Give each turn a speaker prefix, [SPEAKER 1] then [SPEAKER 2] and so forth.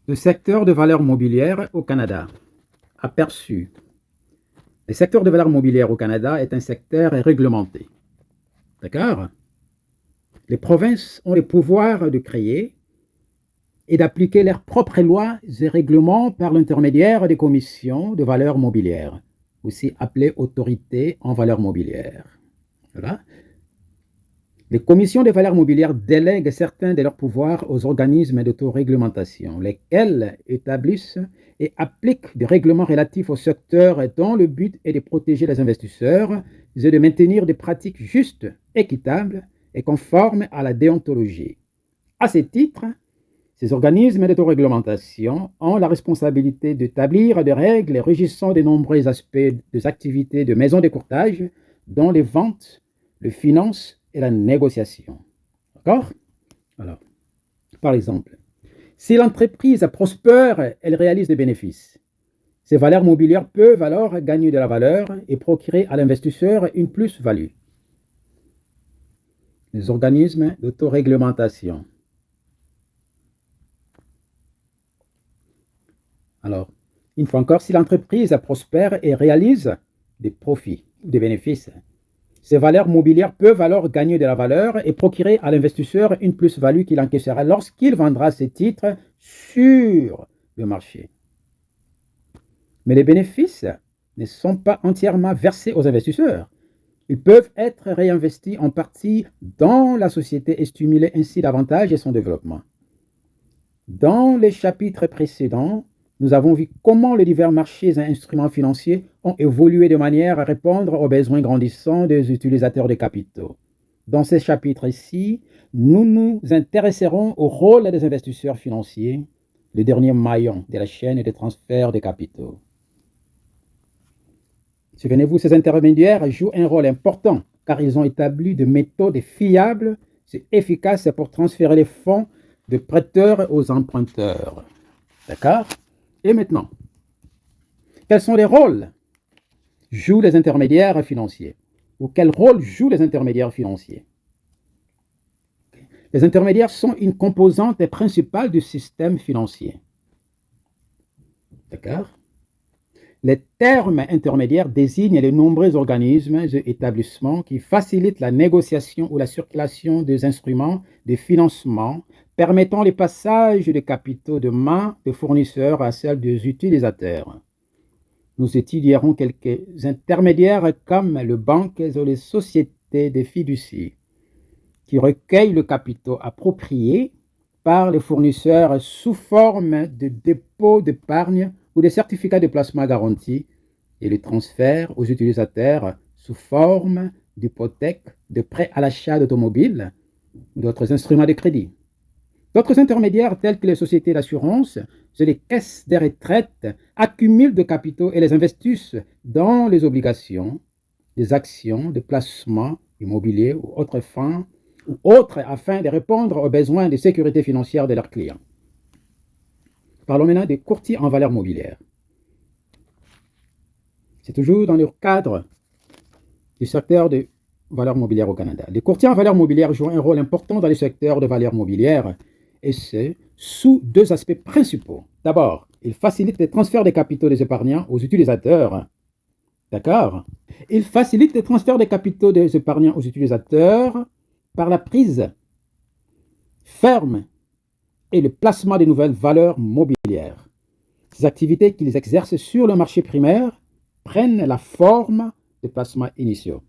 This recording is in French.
[SPEAKER 1] Le secteur de valeurs mobilières au Canada. Aperçu. Le secteur de valeurs mobilières au Canada est un secteur réglementé. D'accord? Les provinces ont le pouvoir de créer et d'appliquer leurs propres lois et règlements par l'intermédiaire des commissions de valeurs mobilières, aussi appelées autorités en valeurs mobilières. Voilà. Les commissions des valeurs mobilières délèguent certains de leurs pouvoirs aux organismes d'autoréglementation, lesquels établissent et appliquent des règlements relatifs au secteur dont le but est de protéger les investisseurs et de maintenir des pratiques justes, équitables et conformes à la déontologie. À ce titre, ces organismes d'autoréglementation ont la responsabilité d'établir des règles régissant de nombreux aspects des activités de maisons de courtage, dont les ventes, les finances et la négociation. D'accord? Alors, par exemple, si l'entreprise prospère, elle réalise des bénéfices. Ces valeurs mobilières peuvent alors gagner de la valeur et procurer à l'investisseur une plus-value. Les organismes d'autoréglementation. Alors, une fois encore, si l'entreprise prospère et réalise des profits ou des bénéfices, ces valeurs mobilières peuvent alors gagner de la valeur et procurer à l'investisseur une plus-value qu'il encaissera lorsqu'il vendra ses titres sur le marché. Mais les bénéfices ne sont pas entièrement versés aux investisseurs. Ils peuvent être réinvestis en partie dans la société et stimuler ainsi davantage son développement. Dans les chapitres précédents, nous avons vu comment les divers marchés et instruments financiers ont évolué de manière à répondre aux besoins grandissants des utilisateurs de capitaux. Dans ces chapitres-ci, nous nous intéresserons au rôle des investisseurs financiers, le dernier maillon de la chaîne de transfert de capitaux. Souvenez-vous, ces intermédiaires jouent un rôle important car ils ont établi des méthodes fiables et efficaces pour transférer les fonds de prêteurs aux emprunteurs. D'accord? Et maintenant, quels sont les rôles jouent les intermédiaires financiers? Ou quel rôle jouent les intermédiaires financiers? Les intermédiaires sont une composante principale du système financier. D'accord? Les termes intermédiaires désignent les nombreux organismes et établissements qui facilitent la négociation ou la circulation des instruments de financement permettant le passage de capitaux de main des fournisseurs à celle des utilisateurs. Nous étudierons quelques intermédiaires comme les banques et les sociétés de fiducie qui recueillent le capital approprié par les fournisseurs sous forme de dépôts d'épargne ou de certificats de placement garantis et le transfert aux utilisateurs sous forme d'hypothèques, de prêts à l'achat d'automobiles ou d'autres instruments de crédit. D'autres intermédiaires tels que les sociétés d'assurance et les caisses de retraite accumulent de capitaux et les investissent dans les obligations, des actions, des placements immobiliers ou autres fins ou autres afin de répondre aux besoins de sécurité financière de leurs clients. Parlons maintenant des courtiers en valeurs mobilières. C'est toujours dans le cadre du secteur de valeurs mobilières au Canada. Les courtiers en valeurs mobilières jouent un rôle important dans le secteur de valeurs mobilières et c'est sous deux aspects principaux. D'abord, ils facilitent les transferts des capitaux des épargnants aux utilisateurs. D'accord? Ils facilitent les transferts des capitaux des épargnants aux utilisateurs par la prise ferme et le placement de nouvelles valeurs mobilières. Ces activités qu'ils exercent sur le marché primaire prennent la forme de placements initiaux.